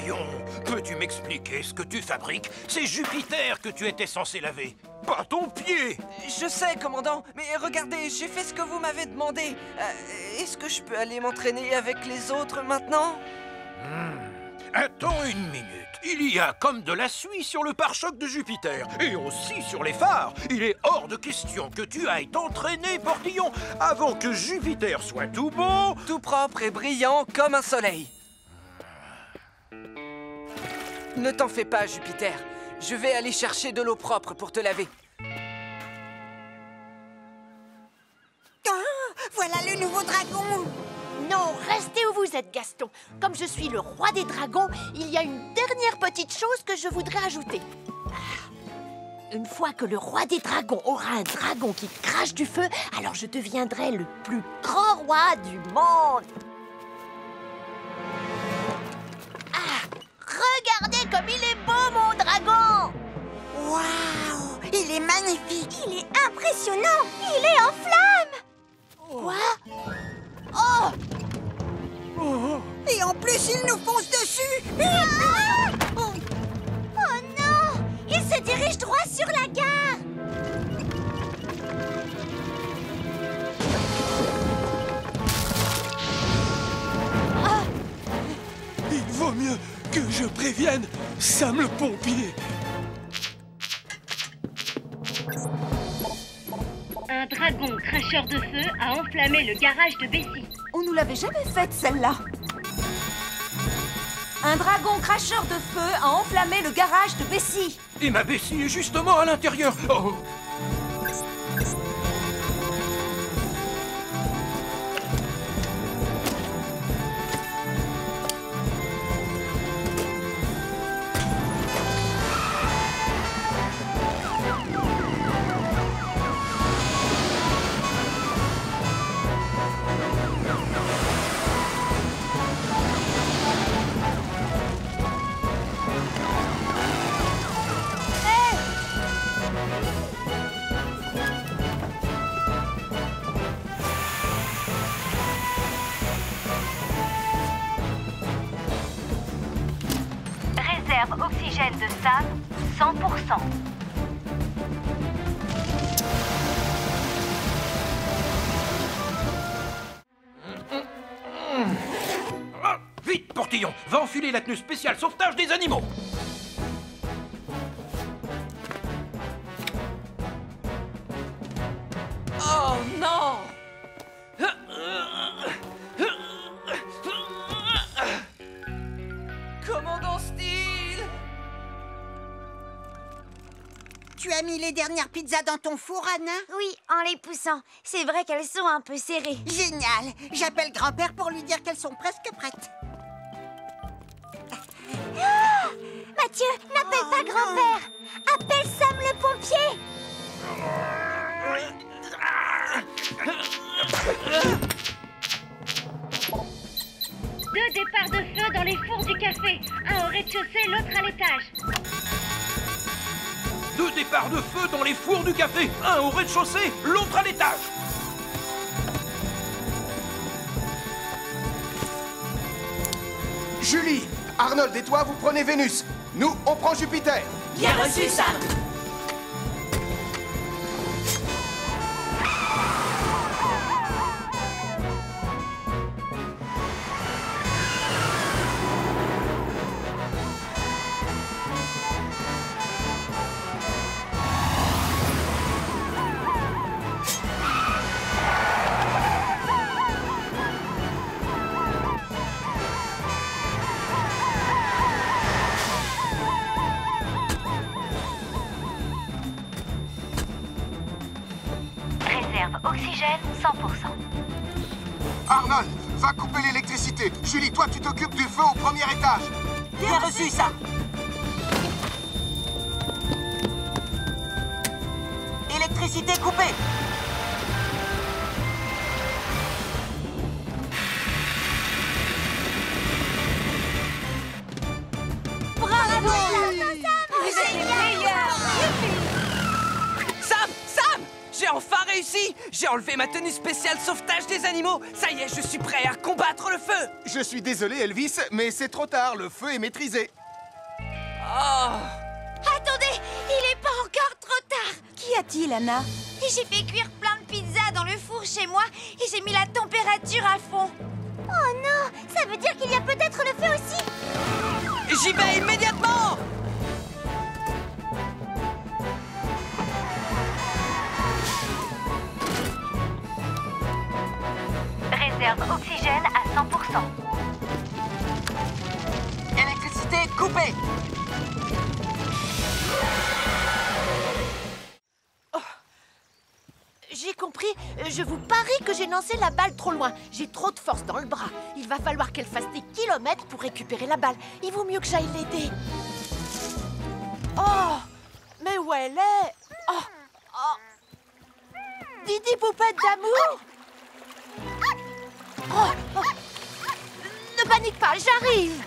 Portillon, peux-tu m'expliquer ce que tu fabriques? C'est Jupiter que tu étais censé laver, pas ton pied! Je sais, commandant, mais regardez, j'ai fait ce que vous m'avez demandé. Est-ce que je peux aller m'entraîner avec les autres maintenant? Attends une minute. Il y a comme de la suie sur le pare-choc de Jupiter et aussi sur les phares. Il est hors de question que tu ailles t'entraîner, Portillon, avant que Jupiter soit tout beau, tout propre et brillant comme un soleil. Ne t'en fais pas, Jupiter. Je vais aller chercher de l'eau propre pour te laver. Ah, voilà le nouveau dragon! Non, restez où vous êtes, Gaston. Comme je suis le roi des dragons, il y a une dernière petite chose que je voudrais ajouter. Une fois que le roi des dragons aura un dragon qui crache du feu, alors je deviendrai le plus grand roi du monde. Ah, regardez comme il est beau, mon dragon! Waouh! Il est magnifique! Il est impressionnant! Il est en flammes! Quoi? Oh! Et en plus, il nous fonce dessus! Oh non! Il se dirige droit sur la gare! Il vaut mieux que je prévienne Sam le pompier. Un dragon cracheur de feu a enflammé le garage de Bessie. On nous l'avait jamais faite, celle-là. Un dragon cracheur de feu a enflammé le garage de Bessie. Et ma Bessie est justement à l'intérieur. Oh. Réserve oxygène de Sam, 100%. Ah, vite, Portillon, va enfiler la tenue spéciale sauvetage des animaux. Oh non! Commandant Steel! Tu as mis les dernières pizzas dans ton four, Anna? Oui, en les poussant. C'est vrai qu'elles sont un peu serrées. Génial! J'appelle grand-père pour lui dire qu'elles sont presque prêtes. Mathieu, n'appelle pas grand-père. Appelle Sam le pompier. Deux départs de feu dans les fours du café. Un au rez-de-chaussée, l'autre à l'étage. Deux départs de feu dans les fours du café. Un au rez-de-chaussée, l'autre à l'étage. Julie, Arnold et toi, vous prenez Vénus. Nous, on prend Jupiter. Bien reçu, Sam. Réserve oxygène, 100%. Arnold, va couper l'électricité. Julie, toi, tu t'occupes du feu au premier étage. Bien reçu, Sam. Électricité coupée. Bravo, Sam! Sam! J'ai enfin réussi! J'ai enlevé ma tenue spéciale sauvetage des animaux! Ça y est, je suis prêt à combattre le feu! Je suis désolé, Elvis, mais c'est trop tard, le feu est maîtrisé. Oh! Attendez, il est pas encore trop tard. Qu'y a-t-il, Anna? J'ai fait cuire plein de pizzas dans le four chez moi et j'ai mis la température à fond. Oh non, ça veut dire qu'il y a peut-être le feu aussi. J'y vais immédiatement! Réserve oxygène à 100%. Électricité coupée! J'ai compris. Je vous parie que j'ai lancé la balle trop loin. J'ai trop de force dans le bras. Il va falloir qu'elle fasse des kilomètres pour récupérer la balle. Il vaut mieux que j'aille l'aider. Oh! Mais où elle est? Oh! Oh! Didi poupette d'amour! Oh! Oh! Ne panique pas, j'arrive!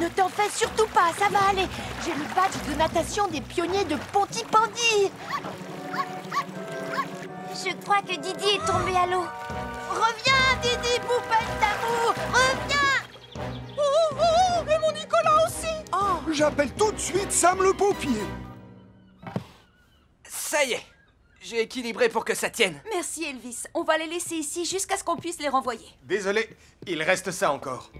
Ne t'en fais surtout pas, ça va aller. J'ai le badge de natation des pionniers de Pontypandy. Je crois que Didi est tombé à l'eau. Reviens, Didi poupette d'amour, reviens. Oh, et mon Nicolas aussi. Oh. J'appelle tout de suite Sam le pompier. Ça y est, j'ai équilibré pour que ça tienne. Merci, Elvis. On va les laisser ici jusqu'à ce qu'on puisse les renvoyer. Désolé, il reste ça encore.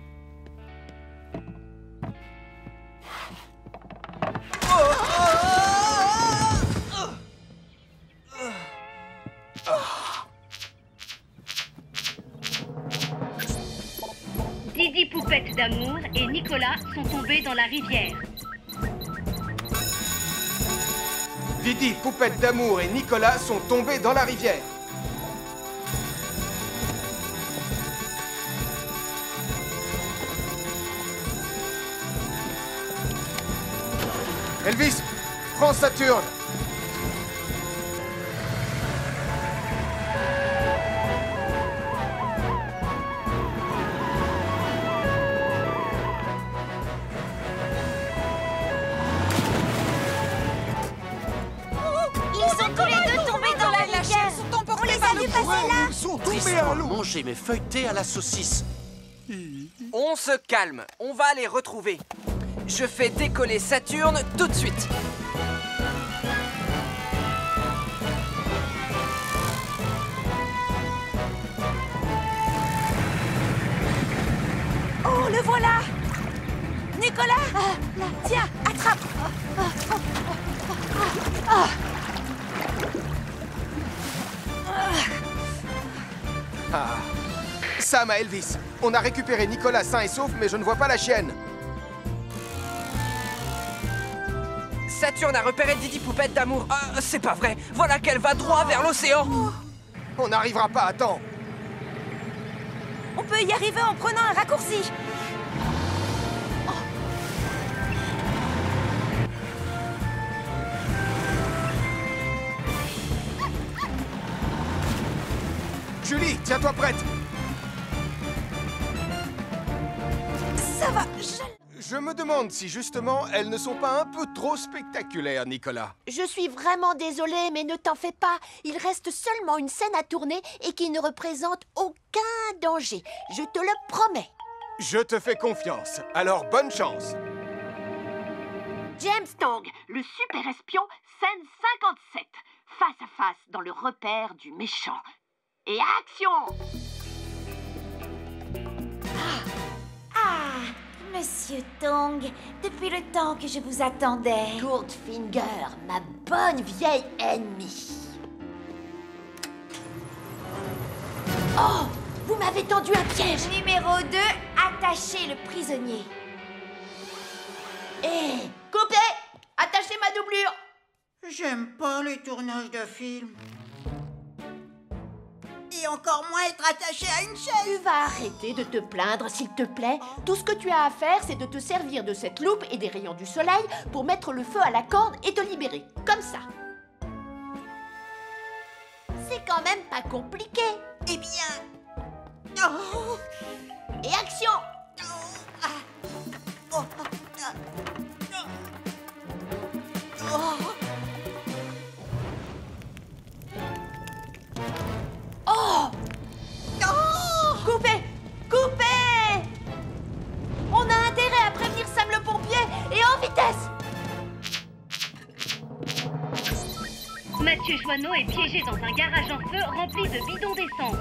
Didi poupette d'amour et Nicolas sont tombés dans la rivière. Didi, poupette d'amour et Nicolas sont tombés dans la rivière. Elvis, prends Saturne. Ils sont tous les deux tombés dans la rivière. On les a vus passer là. Ils sont tombés à l'eau. Manger mes feuilletés à la saucisse. On se calme, on va les retrouver. Je fais décoller Saturne tout de suite. Oh, le voilà! Nicolas! Tiens, attrape! Sam à Elvis. On a récupéré Nicolas sain et sauf, mais je ne vois pas la chienne. Saturne a repéré Didi poupette d'amour. C'est pas vrai. Voilà qu'elle va droit vers l'océan. On n'arrivera pas à temps. On peut y arriver en prenant un raccourci. Julie, tiens-toi prête. Ça va, Je me demande si justement elles ne sont pas un peu trop spectaculaires, Nicolas. Je suis vraiment désolée, mais ne t'en fais pas. Il reste seulement une scène à tourner et qui ne représente aucun danger. Je te le promets. Je te fais confiance, alors bonne chance. James Tong, le super espion, scène 57. Face à face dans le repère du méchant. Et action! Ah, Monsieur Tong, depuis le temps que je vous attendais. Goldfinger, ma bonne vieille ennemie. Oh! Vous m'avez tendu un piège! Numéro 2, attachez le prisonnier. Hé! Coupez! Attachez ma doublure! J'aime pas les tournages de films. Et encore moins être attaché à une chaise. Tu vas arrêter de te plaindre, s'il te plaît. Tout ce que tu as à faire, c'est de te servir de cette loupe et des rayons du soleil pour mettre le feu à la corde et te libérer. Comme ça. C'est quand même pas compliqué. Eh bien... Oh. Et action! Oh. Oh! Coupez! Coupez! On a intérêt à prévenir Sam le pompier et en vitesse! Mathieu Joanneau est piégé dans un garage en feu rempli de bidons d'essence.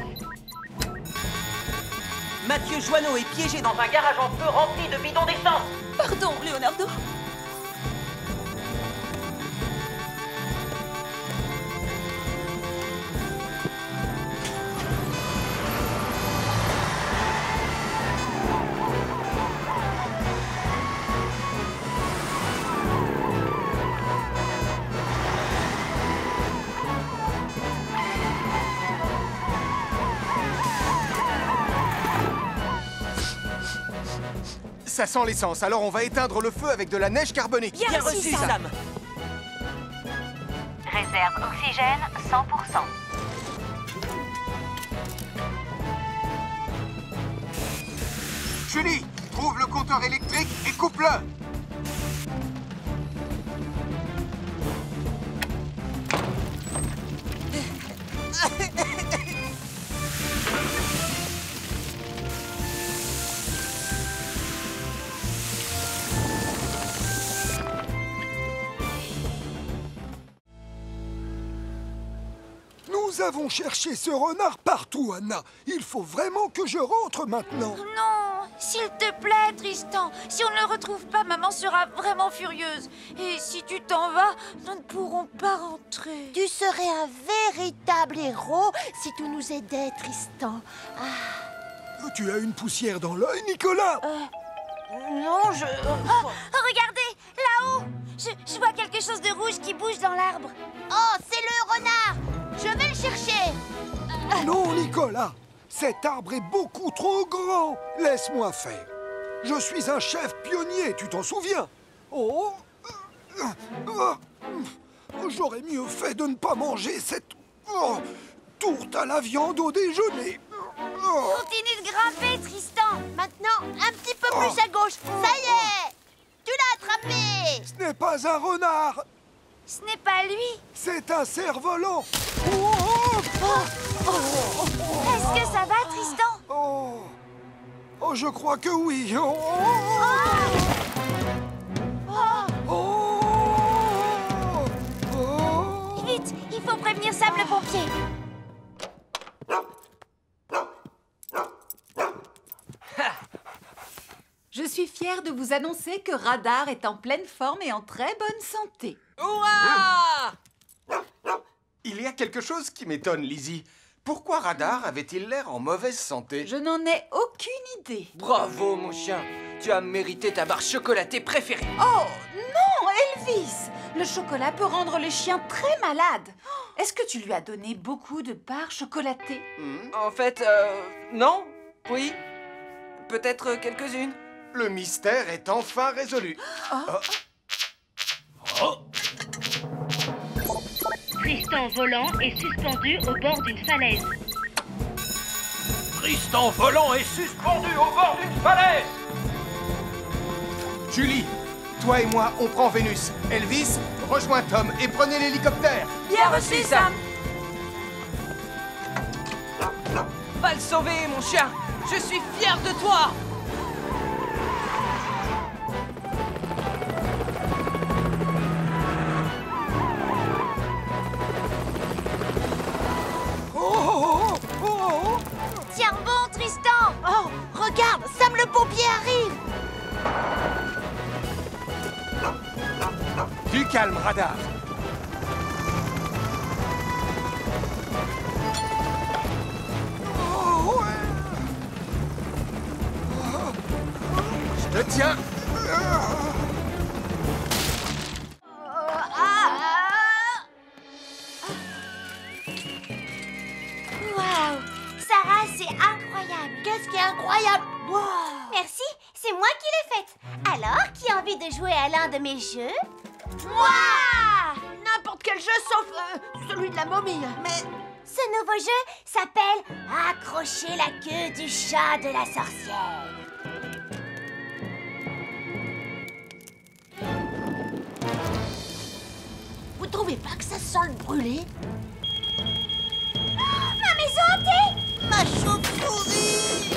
Mathieu Joanneau est piégé dans un garage en feu rempli de bidons d'essence. Pardon, Leonardo. Ça sent l'essence, alors on va éteindre le feu avec de la neige carbonique. Bien reçu, Sam. Réserve oxygène 100%. Julie, trouve le compteur électrique et coupe-le. Nous avons cherché ce renard partout, Anna. Il faut vraiment que je rentre maintenant. Non, s'il te plaît, Tristan. Si on ne le retrouve pas, maman sera vraiment furieuse. Et si tu t'en vas, nous ne pourrons pas rentrer. Tu serais un véritable héros si tu nous aidais, Tristan. Tu as une poussière dans l'œil, Nicolas? Non, je... Oh, regardez, là-haut. Je vois quelque chose de rouge qui bouge dans l'arbre. Oh, c'est le renard! Je vais le chercher. Non, Nicolas. Cet arbre est beaucoup trop grand. Laisse-moi faire. Je suis un chef pionnier, tu t'en souviens? Oh, j'aurais mieux fait de ne pas manger cette tourte à la viande au déjeuner. Continue de grimper, Tristan. Maintenant, un petit peu plus à gauche. Ça y est! Tu l'as attrapé! Ce n'est pas un renard, Ce n'est pas lui. c'est un cerf-volant. Est-ce que ça va, Tristan? Oh, je crois que oui. Vite, il faut prévenir Sam le pompier. Je suis fière de vous annoncer que Radar est en pleine forme et en très bonne santé. Hurrah! Il y a quelque chose qui m'étonne, Lizzie. Pourquoi Radar avait-il l'air en mauvaise santé? Je n'en ai aucune idée. Bravo, mon chien. Tu as mérité ta barre chocolatée préférée. Oh, non, Elvis! Le chocolat peut rendre les chiens très malades. Est-ce que tu lui as donné beaucoup de barres chocolatées? En fait, non? Oui? Peut-être quelques-unes. Le mystère est enfin résolu. Tristan volant est suspendu au bord d'une falaise. Tristan volant est suspendu au bord d'une falaise. Julie, toi et moi, on prend Vénus. Elvis, rejoins Tom et prenez l'hélicoptère. Bien reçu, Sam! Va le sauver, mon chien. Je suis fier de toi. Tiens bon, Tristan. Oh, regarde, Sam le pompier arrive. Du calme, Radar. Je te tiens. Waouh, Sarah, c'est incroyable. Qu'est-ce qui est incroyable? Wow. Merci, c'est moi qui l'ai faite. Alors, qui a envie de jouer à l'un de mes jeux? Moi! N'importe quel jeu sauf celui de la momie. Mais ce nouveau jeu s'appelle Accrocher la queue du chat de la sorcière. trouvez pas que ça sent le brûlé? Ma maison hantée! Ma chauve-souris!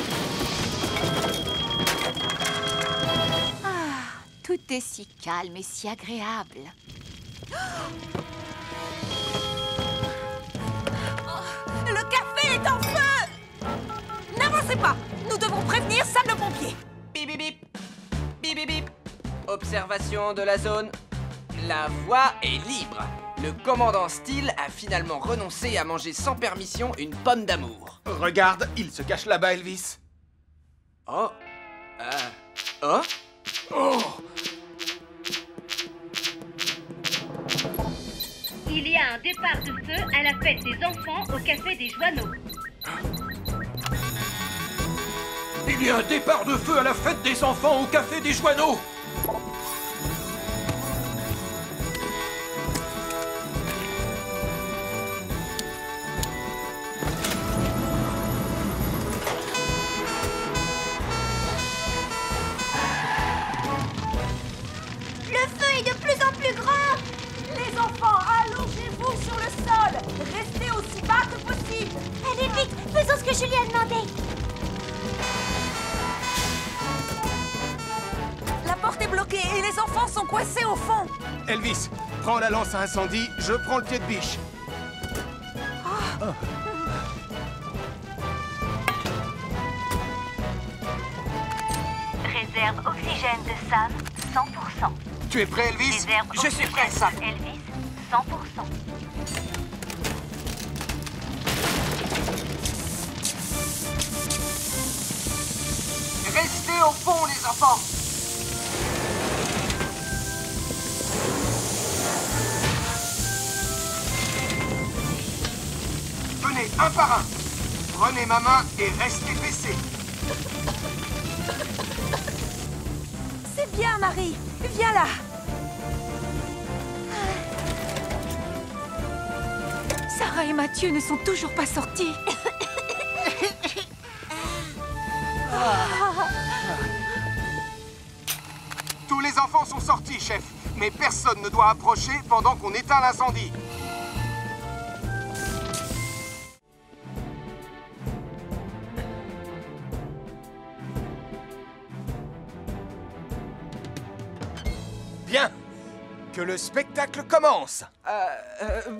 Ah, tout est si calme et si agréable. Le café est en feu! N'avancez pas! Nous devons prévenir Sam le pompier! Bip bip bip! Bip bip bip! Observation de la zone. La voie est libre. Le commandant Steele a finalement renoncé à manger sans permission une pomme d'amour. Regarde, il se cache là-bas, Elvis. Oh. Oh? Oh! Il y a un départ de feu à la fête des enfants au Café des Joanneaux. Il y a un départ de feu à la fête des enfants au Café des Joanneaux. Le feu est de plus en plus grand! Les enfants, allongez-vous sur le sol. Restez aussi bas que possible. Allez vite, faisons ce que Julie a demandé. La porte est bloquée et les enfants sont coincés au fond. Elvis, prends la lance à incendie, je prends le pied de biche. Réserve oxygène de Sam, 100%. Tu es prêt, Elvis? Réserve Je suis prêt, oxygène Sam. de Elvis, 100%. Restez au fond, les enfants. Venez, un par un. Prenez ma main et restez baissés. C'est bien, Marie. Viens là. Sarah et Mathieu ne sont toujours pas sortis. Tous les enfants sont sortis, chef. Mais personne ne doit approcher pendant qu'on éteint l'incendie. Bien. Que le spectacle commence.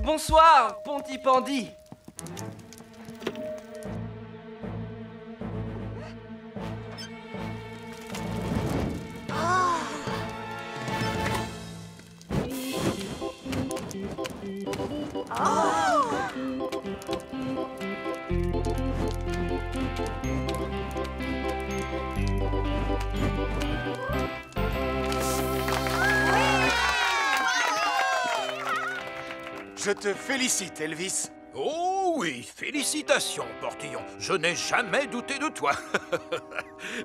Bonsoir, Pontypandy. Je te félicite, Elvis. Oh oui, félicitations, Portillon. Je n'ai jamais douté de toi.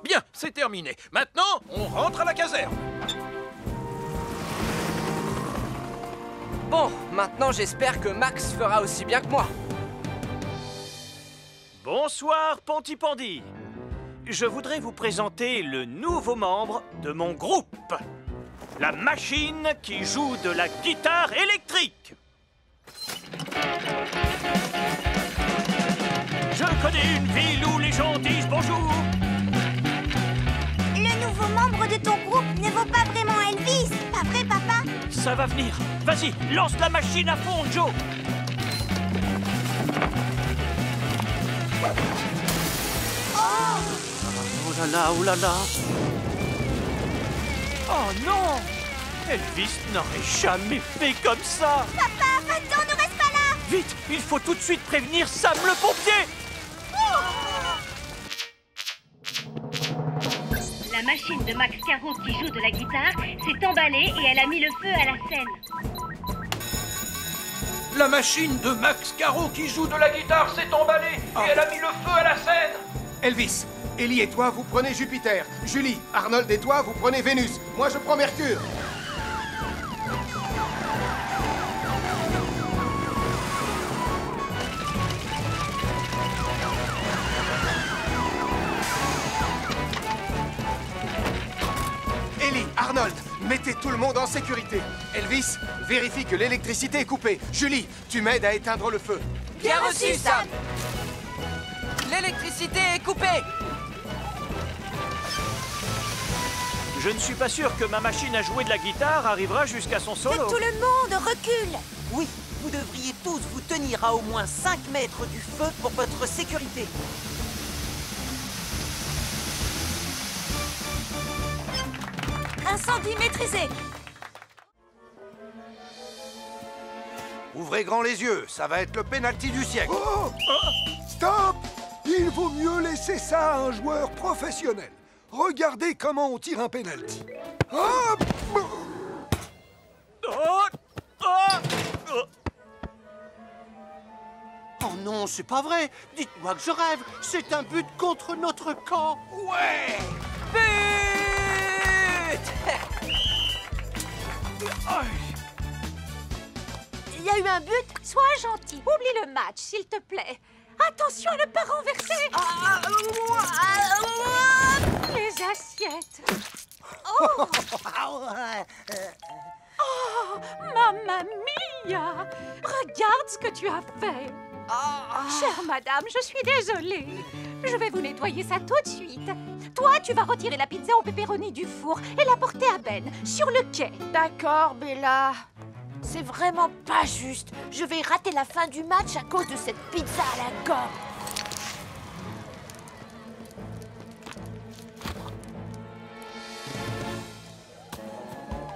Bien, c'est terminé. Maintenant, on rentre à la caserne. Bon, maintenant j'espère que Max fera aussi bien que moi. Bonsoir, Pontypandy. Je voudrais vous présenter le nouveau membre de mon groupe. La machine qui joue de la guitare électrique. Je connais une ville où les gens disent bonjour. Le nouveau membre de ton groupe ne vaut pas vraiment Elvis, pas vrai, papa? Ça va venir. Vas-y, lance la machine à fond, Joe. Oh là là, oh là là. Oh non! Elvis n'aurait jamais fait comme ça. Papa, attends, ne reste pas là! Vite, il faut tout de suite prévenir Sam le pompier. La machine de Max Caro qui joue de la guitare s'est emballée et elle a mis le feu à la scène. La machine de Max Caro qui joue de la guitare s'est emballée et elle a mis le feu à la scène. Elvis, Ellie et toi, vous prenez Jupiter. Julie, Arnold et toi, vous prenez Vénus. Moi, je prends Mercure. Ellie, Arnold, mettez tout le monde en sécurité. Elvis, vérifie que l'électricité est coupée. Julie, tu m'aides à éteindre le feu. Bien reçu, Sam. L'électricité est coupée. Je ne suis pas sûr que ma machine à jouer de la guitare arrivera jusqu'à son Que solo. tout le monde recule. Oui, vous devriez tous vous tenir à au moins 5 mètres du feu pour votre sécurité. Incendie maîtrisé. Ouvrez grand les yeux, ça va être le pénalty du siècle. Oh! Stop! Il vaut mieux laisser ça à un joueur professionnel. Regardez comment on tire un penalty. Hop! Oh non, c'est pas vrai. Dites-moi que je rêve. C'est un but contre notre camp. Ouais! Il y a eu un but? Sois gentil, oublie le match, s'il te plaît. Attention à ne pas renverser. Les assiettes. Oh, mamma mia! Regarde ce que tu as fait. Chère madame, je suis désolée. Je vais vous nettoyer ça tout de suite. Toi, tu vas retirer la pizza au pepperoni du four et la porter à Ben, sur le quai. D'accord, Bella. C'est vraiment pas juste. Je vais rater la fin du match à cause de cette pizza à la gomme.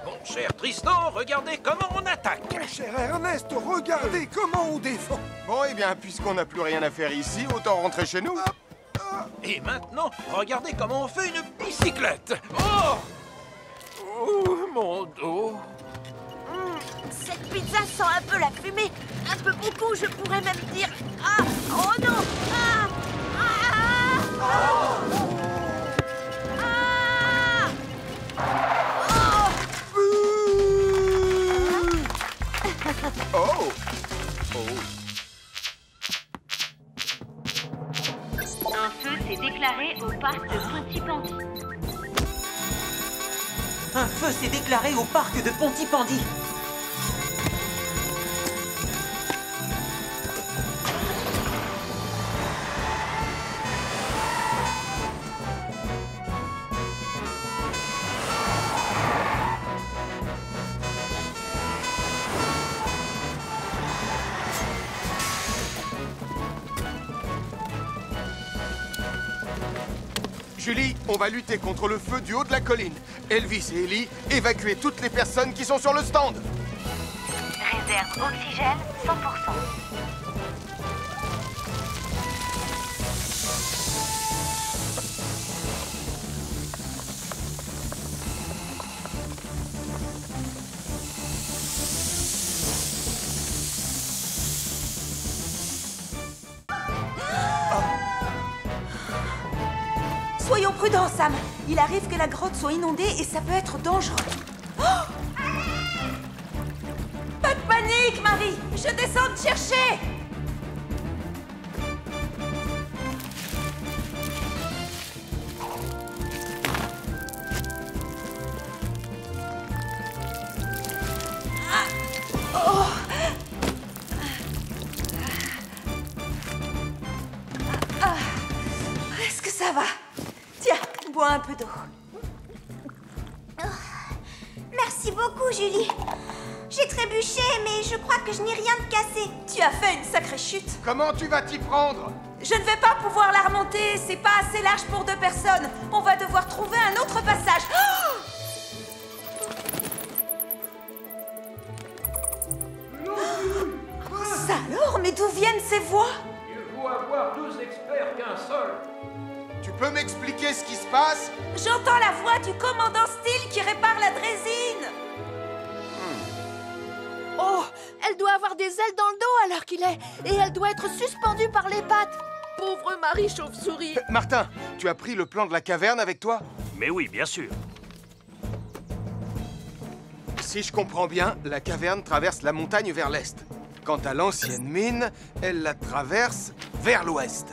Mon cher Tristan, regardez comment on attaque. Mon cher Ernest, regardez comment on défend. Bon, eh bien, puisqu'on n'a plus rien à faire ici, autant rentrer chez nous. Et maintenant, regardez comment on fait une bicyclette. Oh! Oh, mon dos. Cette pizza sent un peu la fumée. Un peu beaucoup, je pourrais même dire... Ah! Oh non! Ah! Ah! Ah! Oh! Un feu s'est déclaré au parc de Pontypandy. Un feu s'est déclaré au parc de Pontypandy. Julie, on va lutter contre le feu du haut de la colline. Elvis et Ellie, évacuez toutes les personnes qui sont sur le stand. Réserve oxygène 100%. Soyons prudents, Sam. Il arrive que la grotte soit inondée et ça peut être dangereux. Oh! Pas de panique, Marie. Je descends te chercher. Est-ce que ça va? Tiens, bois un peu d'eau. Merci beaucoup, Julie. J'ai trébuché, mais je crois que je n'ai rien de cassé. Tu as fait une sacrée chute. Comment tu vas t'y prendre? Je ne vais pas pouvoir la remonter. C'est pas assez large pour 2 personnes. On va devoir trouver un autre passage. Oh! Ça alors? Mais d'où viennent ces voix? Mieux vaut avoir 2 experts qu'un seul. Tu peux m'expliquer ce qui se passe? J'entends la voix du commandant Steele qui répare la drésine. Oh, elle doit avoir des ailes dans le dos alors qu'il est... Et elle doit être suspendue par les pattes. Pauvre Marie Chauve-souris. Martin, tu as pris le plan de la caverne avec toi? Mais oui, bien sûr. Si je comprends bien, la caverne traverse la montagne vers l'est. Quant à l'ancienne mine, elle la traverse vers l'ouest.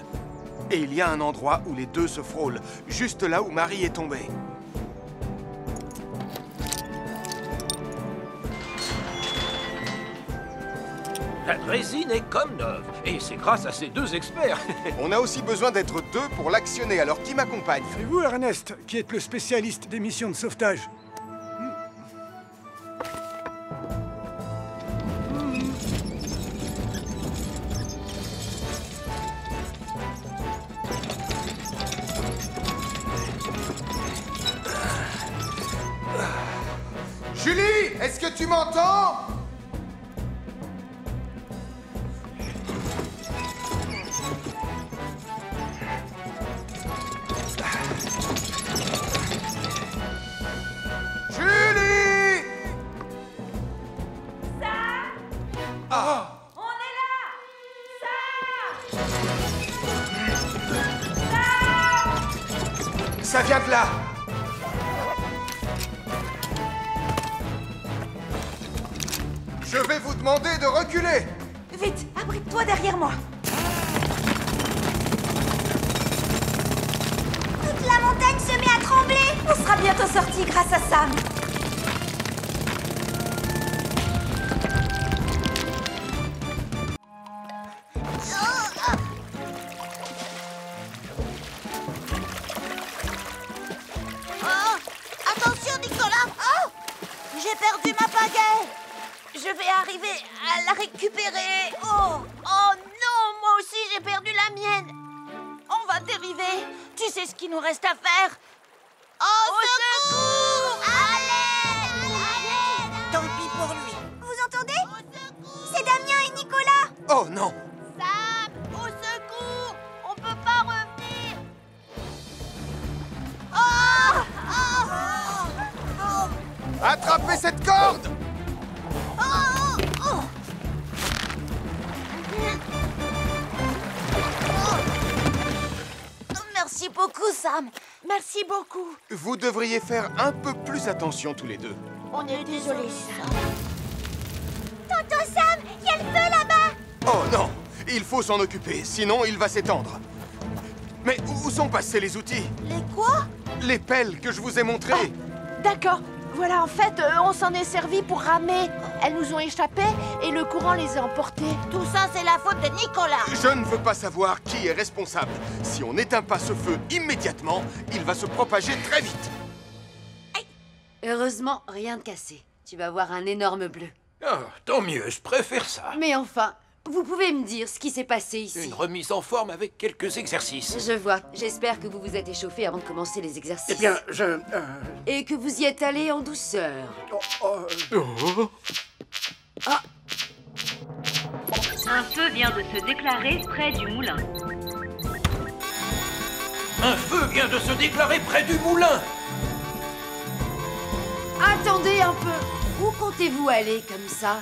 Et il y a un endroit où les deux se frôlent, juste là où Marie est tombée. La draisine est comme neuve. Et c'est grâce à ces deux experts. On a aussi besoin d'être deux pour l'actionner, alors qui m'accompagne? C'est vous, Ernest, qui êtes le spécialiste des missions de sauvetage. Julie, est-ce que tu m'entends? Julie! Sam! Ah! On est là! Sam! Ça vient de là! Je vais vous demander de reculer! Vite, abrite-toi derrière moi. Toute la montagne se met à trembler! On sera bientôt sortis grâce à Sam. Oh, attention, Nicolas! Oh, j'ai perdu ma pagaie. Je vais arriver à la récupérer. Oh, oh non, moi aussi j'ai perdu la mienne. On va dériver. Tu sais ce qu'il nous reste à faire? Au secours! Allez! Tant pis pour lui. Vous entendez? C'est Damien et Nicolas! Oh non! Sam, au secours! On peut pas revenir. Oh! Oh! Oh! Attrapez cette corde! Oh! Oh! Merci beaucoup, Sam. Merci beaucoup. Vous devriez faire un peu plus attention tous les deux. On est désolé, Sam. Tonton Sam, il y a le feu là-bas! Oh non! Il faut s'en occuper, sinon il va s'étendre. Mais où sont passés les outils? Les quoi? Les pelles que je vous ai montrées. D'accord. Voilà, en fait, on s'en est servi pour ramer. Elles nous ont échappé et le courant les a emportées. Tout ça, c'est la faute de Nicolas. Je ne veux pas savoir qui est responsable. Si on n'éteint pas ce feu immédiatement, il va se propager très vite. Heureusement, rien de cassé. Tu vas voir un énorme bleu. Ah, tant mieux, je préfère ça. Mais enfin, vous pouvez me dire ce qui s'est passé ici? Une remise en forme avec quelques exercices. Je vois. J'espère que vous vous êtes échauffé avant de commencer les exercices. Eh bien, Et que vous y êtes allé en douceur. Un feu vient de se déclarer près du moulin. Un feu vient de se déclarer près du moulin. Attendez un peu. Où comptez-vous aller comme ça?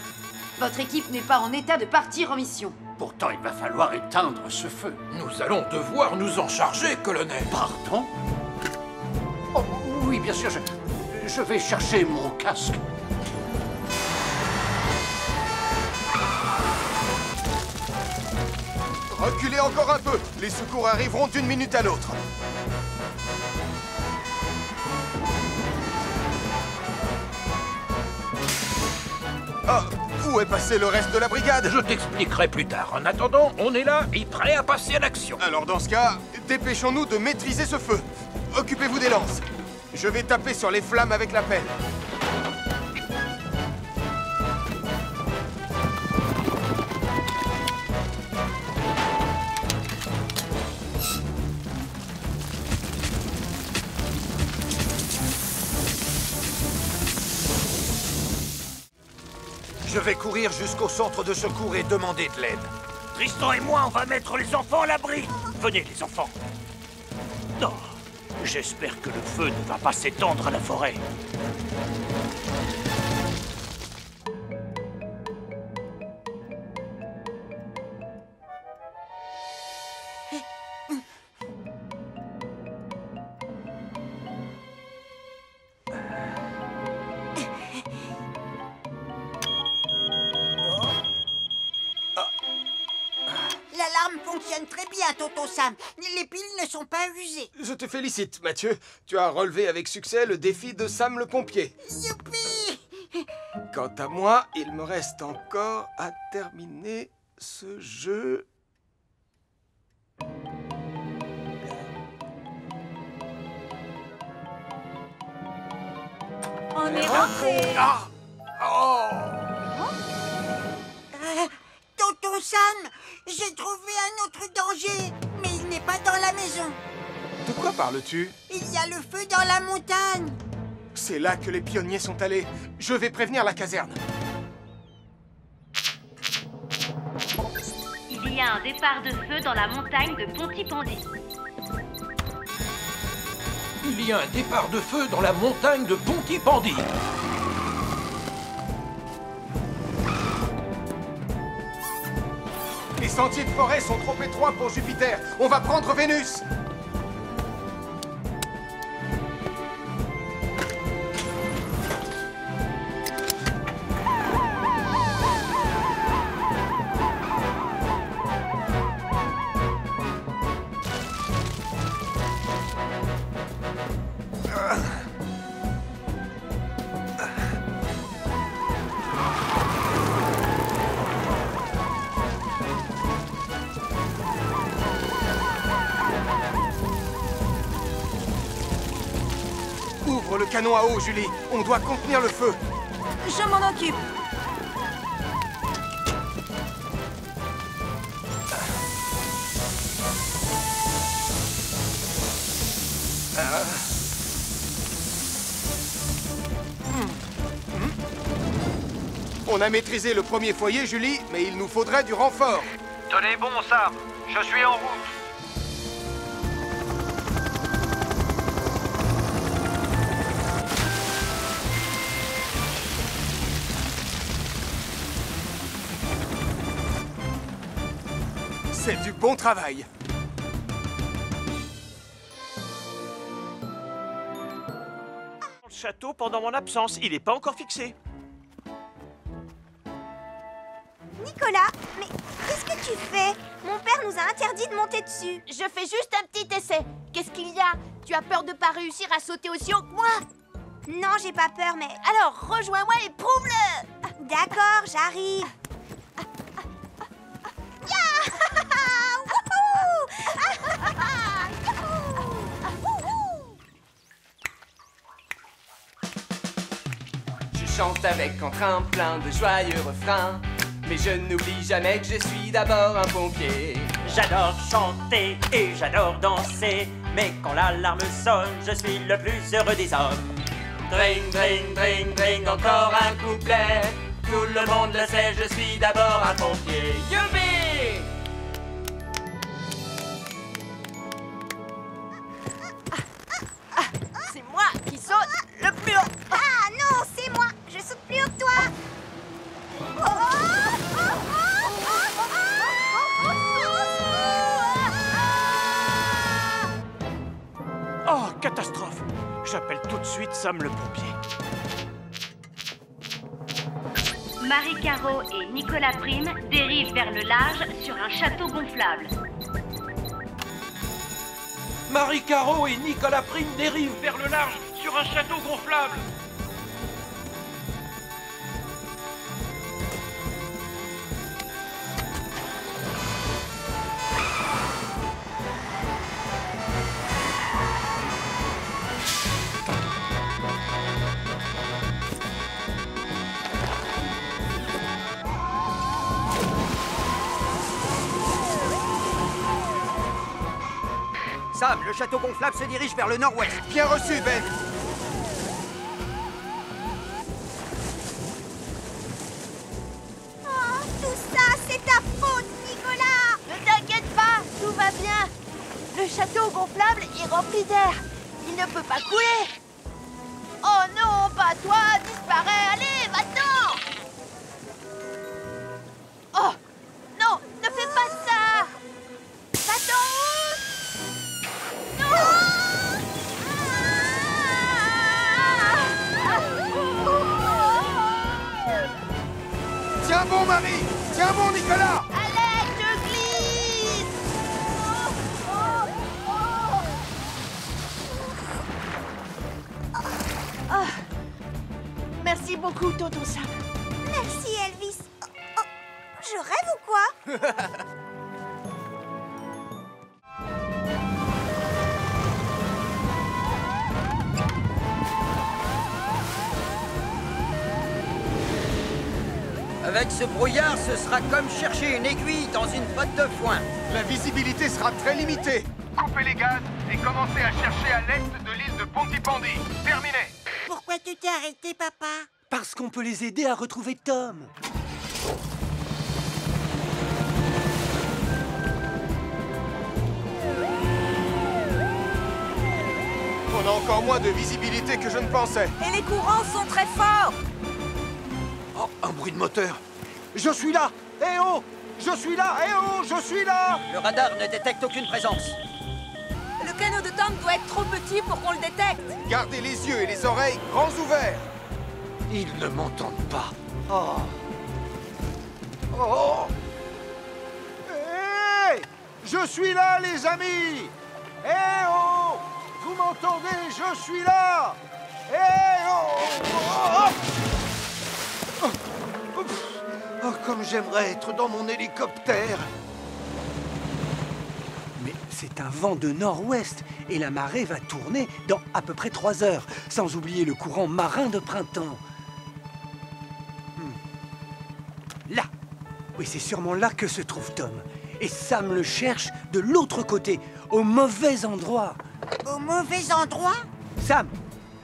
Votre équipe n'est pas en état de partir en mission. Pourtant, il va falloir éteindre ce feu. Nous allons devoir nous en charger, colonel. Pardon? Oh, oui, bien sûr, je vais chercher mon casque. Reculez encore un peu. Les secours arriveront d'une minute à l'autre. Ah, où est passé le reste de la brigade? Je t'expliquerai plus tard. En attendant, on est là et prêt à passer à l'action. Alors dans ce cas, dépêchons-nous de maîtriser ce feu. Occupez-vous des lances. Je vais taper sur les flammes avec la pelle. Je vais courir jusqu'au centre de secours et demander de l'aide. Tristan et moi, on va mettre les enfants à l'abri. Venez, les enfants. Non, j'espère que le feu ne va pas s'étendre à la forêt. L'alarme fonctionne très bien, Tonton Sam. Les piles ne sont pas usées. Je te félicite, Mathieu. Tu as relevé avec succès le défi de Sam le pompier. Youpi! Quant à moi, il me reste encore à terminer ce jeu. On est rentré. Ah! Oh! Tonton Sam, j'ai trouvé un autre danger, mais il n'est pas dans la maison. De quoi parles-tu? Il y a le feu dans la montagne. C'est là que les pionniers sont allés. Je vais prévenir la caserne. Il y a un départ de feu dans la montagne de Pontypandy. Il y a un départ de feu dans la montagne de Pontypandy. Les sentiers de forêt sont trop étroits pour Jupiter. On va prendre Vénus. Ouvre le canon à eau, Julie. On doit contenir le feu. Je m'en occupe. On a maîtrisé le premier foyer, Julie, mais il nous faudrait du renfort. Tenez bon, Sam. Je suis en route. C'est du bon travail. Le château pendant mon absence, il n'est pas encore fixé. Nicolas, mais qu'est-ce que tu fais? Mon père nous a interdit de monter dessus. Je fais juste un petit essai. Qu'est-ce qu'il y a? Tu as peur de pas réussir à sauter aussi haut que moi? Non, j'ai pas peur, mais... Alors, rejoins-moi et prouve-le! D'accord, j'arrive. Je chante avec entrain plein de joyeux refrains, mais je n'oublie jamais que je suis d'abord un pompier. J'adore chanter et j'adore danser, mais quand l'alarme sonne, je suis le plus heureux des hommes. Dring, dring, dring, dring, encore un couplet. Tout le monde le sait, je suis d'abord un pompier. Youpi! C'est moi qui saute le plus haut. Ah non, c'est moi. Je saute plus haut que toi. Oh, catastrophe! J'appelle tout de suite Sam le pompier. Marie Caro et Nicolas Prime dérivent vers le large sur un château gonflable. Marie Caro et Nicolas Prime dérivent vers le large sur un château gonflable. Sam, le château gonflable se dirige vers le nord-ouest. Bien reçu, Ben. Oh, tout ça, c'est ta faute, Nicolas. Ne t'inquiète pas, tout va bien. Le château gonflable est rempli d'air. Il ne peut pas couler. Oh non, pas toi, disparais. Allez, va-t'en. Oh, non, ne fais pas ça. Va-t'en. Tiens bon, Marie. Tiens bon, Nicolas. Allez, je glisse. Merci Merci beaucoup, tonton Sam. Merci, Elvis. Oh, je rêve ou quoi? Avec ce brouillard, ce sera comme chercher une aiguille dans une botte de foin. La visibilité sera très limitée. Coupez les gaz et commencez à chercher à l'est de l'île de Pontypandy. Terminé. Pourquoi tu t'es arrêté, papa? Parce qu'on peut les aider à retrouver Tom. On a encore moins de visibilité que je ne pensais. Et les courants sont très forts. Oh, un bruit de moteur. Je suis là. Eh oh! Je suis là. Eh oh! Je suis là. Le radar ne détecte aucune présence. Le canot de Tom doit être trop petit pour qu'on le détecte. Gardez les yeux et les oreilles grands ouverts. Ils ne m'entendent pas. Oh! Oh! Hé! Je suis là, les amis! Eh oh! Vous m'entendez? Je suis là! Eh oh! Oh! Oh! Oh, comme j'aimerais être dans mon hélicoptère! Mais c'est un vent de nord-ouest et la marée va tourner dans à peu près 3 heures, sans oublier le courant marin de printemps. Là! Oui, c'est sûrement là que se trouve Tom. Et Sam le cherche de l'autre côté, au mauvais endroit. Au mauvais endroit? Sam!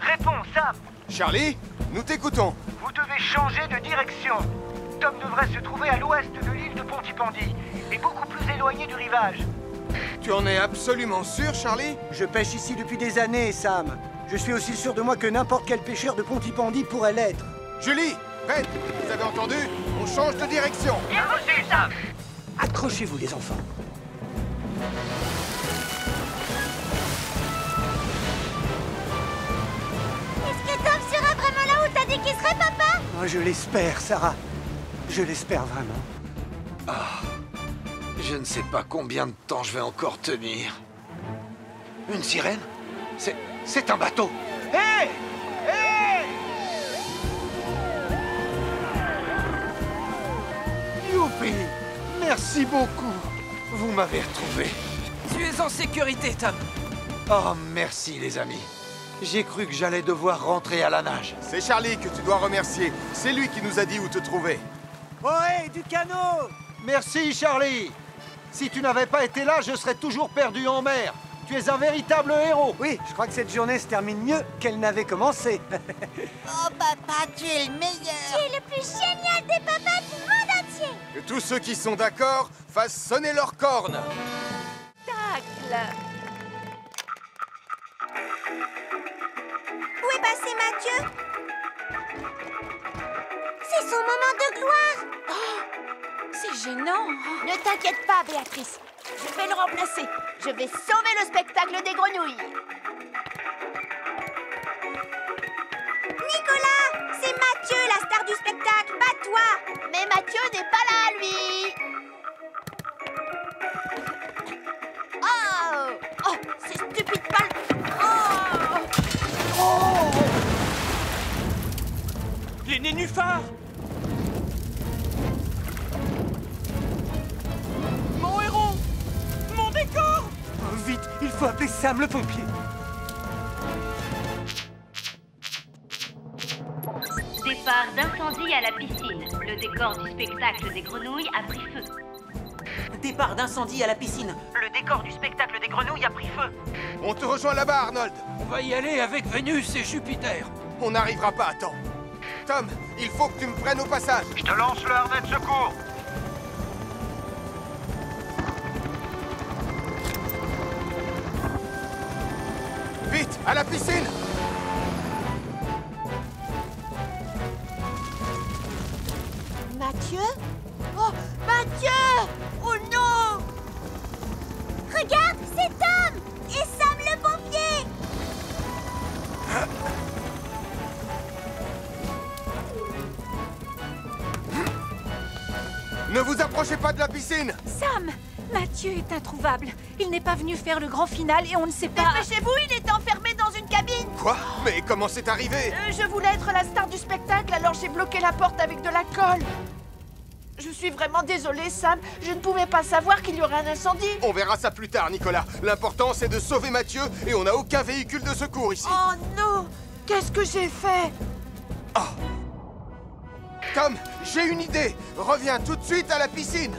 Réponds, Sam. Charlie, nous t'écoutons. Vous devez changer de direction. Tom devrait se trouver à l'ouest de l'île de Pontypandy et beaucoup plus éloigné du rivage. Tu en es absolument sûr, Charlie? Je pêche ici depuis des années, Sam. Je suis aussi sûr de moi que n'importe quel pêcheur de Pontypandy pourrait l'être. Julie, Ben, vous avez entendu? On change de direction. Bien reçu, Sam. Accrochez-vous, les enfants. Est-ce que Tom sera vraiment là où t'as dit qu'il serait, papa? Oh, je l'espère, Sarah. Je l'espère vraiment. Ah, je ne sais pas combien de temps je vais encore tenir. Une sirène? C'est un bateau. Hé! Hé! Youpi! Merci beaucoup. Vous m'avez retrouvé. Tu es en sécurité, Tom. Oh, merci, les amis. J'ai cru que j'allais devoir rentrer à la nage. C'est Charlie que tu dois remercier. C'est lui qui nous a dit où te trouver. Ohé, du canot! Merci, Charlie. Si tu n'avais pas été là, je serais toujours perdu en mer. Tu es un véritable héros. Oui, je crois que cette journée se termine mieux qu'elle n'avait commencé. Oh, papa, tu es le meilleur. Tu es le plus génial des papas du monde entier. Que tous ceux qui sont d'accord fassent sonner leurs cornes. Tacle. Où est passé Mathieu? C'est son moment de gloire. Oh, c'est gênant. Ne t'inquiète pas, Béatrice. Je vais le remplacer. Je vais sauver le spectacle des grenouilles. Nicolas, c'est Mathieu, la star du spectacle, pas toi. Mais Mathieu n'est pas là, lui. Oh! Oh, ces stupides balles. Oh! Oh! Les nénuphars! Mon héros! Mon décor! Oh, vite, il faut appeler Sam le pompier. Départ d'incendie à la piscine. Le décor du spectacle des grenouilles a pris feu. Départ d'incendie à la piscine. Le décor du spectacle des grenouilles a pris feu. On te rejoint là-bas, Arnold. On va y aller avec Vénus et Jupiter. On n'arrivera pas à temps. Tom, il faut que tu me prennes au passage. Je te lance le harnais de secours. Vite, à la piscine. Mathieu? Oh, Mathieu! Oh non! Regarde, c'est Tom et Sam le pompier. Ne vous approchez pas de la piscine. Sam, Mathieu est introuvable. Il n'est pas venu faire le grand final et on ne sait pas... Dépêchez-vous, il est enfermé dans une cabine. Quoi? Mais comment c'est arrivé? Je voulais être la star du spectacle, alors j'ai bloqué la porte avec de la colle. Je suis vraiment désolée, Sam. Je ne pouvais pas savoir qu'il y aurait un incendie. On verra ça plus tard, Nicolas. L'important, c'est de sauver Mathieu et on n'a aucun véhicule de secours ici. Oh non! Qu'est-ce que j'ai fait? Tom, j'ai une idée. Reviens tout de suite à la piscine.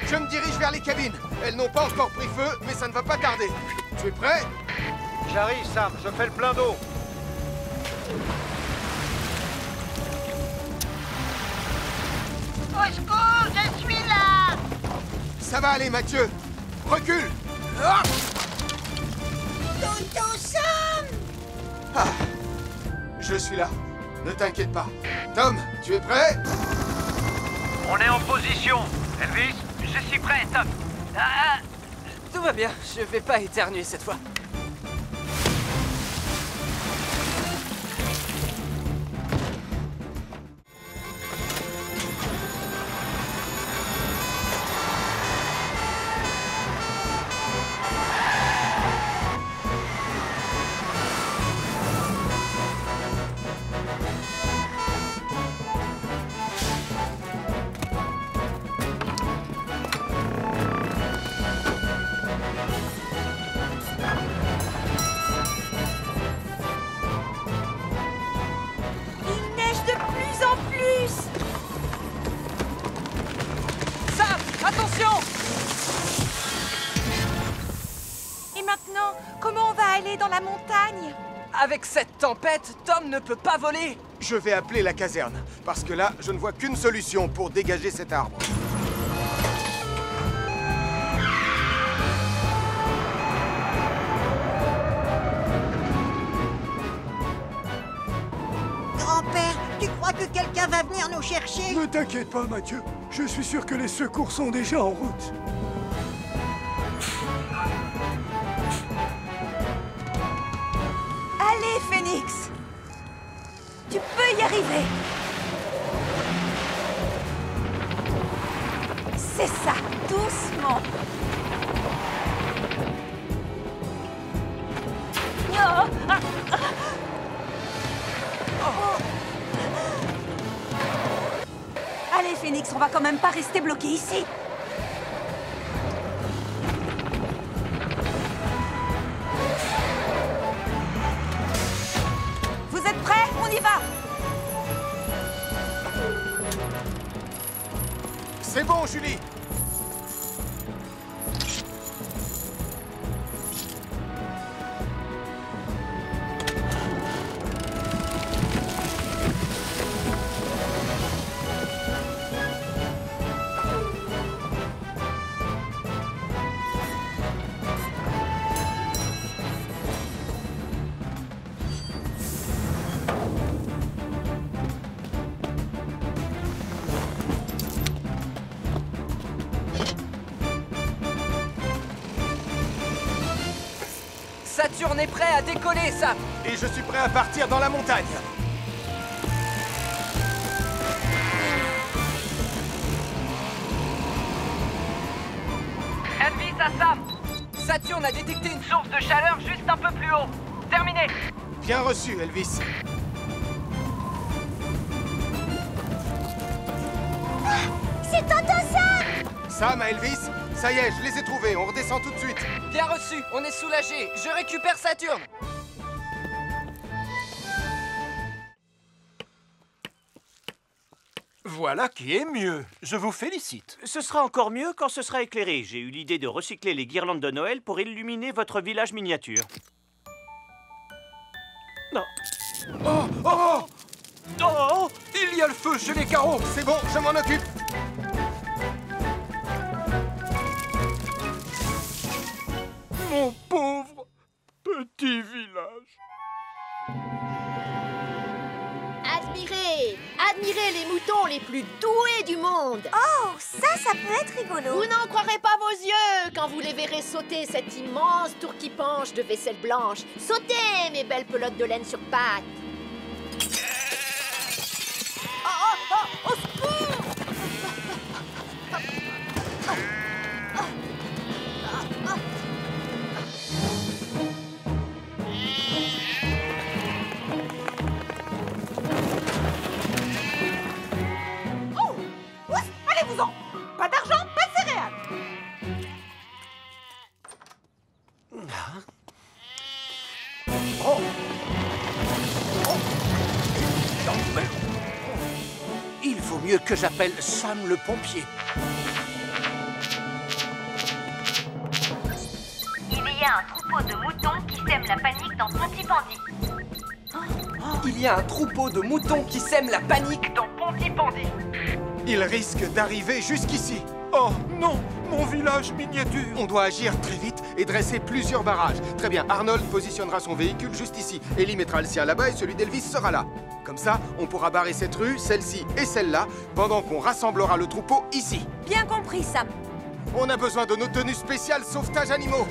Je me dirige vers les cabines. Elles n'ont pas encore pris feu, mais ça ne va pas tarder. Tu es prêt? J'arrive, Sam. Je fais le plein d'eau. Au secours, je suis là! Ça va aller, Mathieu. Recule. Ah! Tonton Sam! Ah. Je suis là. Ne t'inquiète pas. Tom, tu es prêt? On est en position. Elvis, je suis prêt, Tom. Tout va bien, je vais pas éternuer cette fois. Comment on va aller dans la montagne? Avec cette tempête, Tom ne peut pas voler. Je vais appeler la caserne, parce que là, je ne vois qu'une solution pour dégager cet arbre. Grand-père, tu crois que quelqu'un va venir nous chercher? Ne t'inquiète pas, Mathieu. Je suis sûr que les secours sont déjà en route. Allez, Phoenix! Tu peux y arriver! C'est ça, doucement! Oh, ah, ah. Oh. Allez, Phoenix, on va quand même pas rester bloqué ici! C'est bon, Julie! Saturne est prêt à décoller, Sam! Et je suis prêt à partir dans la montagne! Elvis à Sam! Saturne a détecté une source de chaleur juste un peu plus haut. Terminé! Bien reçu, Elvis. C'est Tonton Sam! Sam à Elvis, ça y est, je les ai trouvés, on redescend tout de suite. Bien reçu, on est soulagé. Je récupère Saturne. Voilà qui est mieux. Je vous félicite. Ce sera encore mieux quand ce sera éclairé. J'ai eu l'idée de recycler les guirlandes de Noël pour illuminer votre village miniature. Non. Oh, oh, oh, oh, il y a le feu chez les carreaux. C'est bon, je m'en occupe. Mon pauvre petit village. Admirez les moutons les plus doués du monde. Oh, ça peut être rigolo. Vous n'en croirez pas vos yeux quand vous les verrez sauter cette immense tour qui penche de vaisselle blanche. Sautez, mes belles pelotes de laine sur pattes. Au secours! vaut mieux que j'appelle Sam le pompier. Il y a un troupeau de moutons qui sème la panique dans Pontypandy. Il y a un troupeau de moutons qui sème la panique Dans Pontypandy. Il risque d'arriver jusqu'ici. Oh non, mon village miniature. On doit agir très vite et dresser plusieurs barrages. Très bien, Arnold positionnera son véhicule juste ici. Ellie mettra le sien là-bas et celui d'Elvis sera là. Comme ça, on pourra barrer cette rue, celle-ci et celle-là, pendant qu'on rassemblera le troupeau ici. Bien compris, Sam. On a besoin de nos tenues spéciales sauvetage animaux.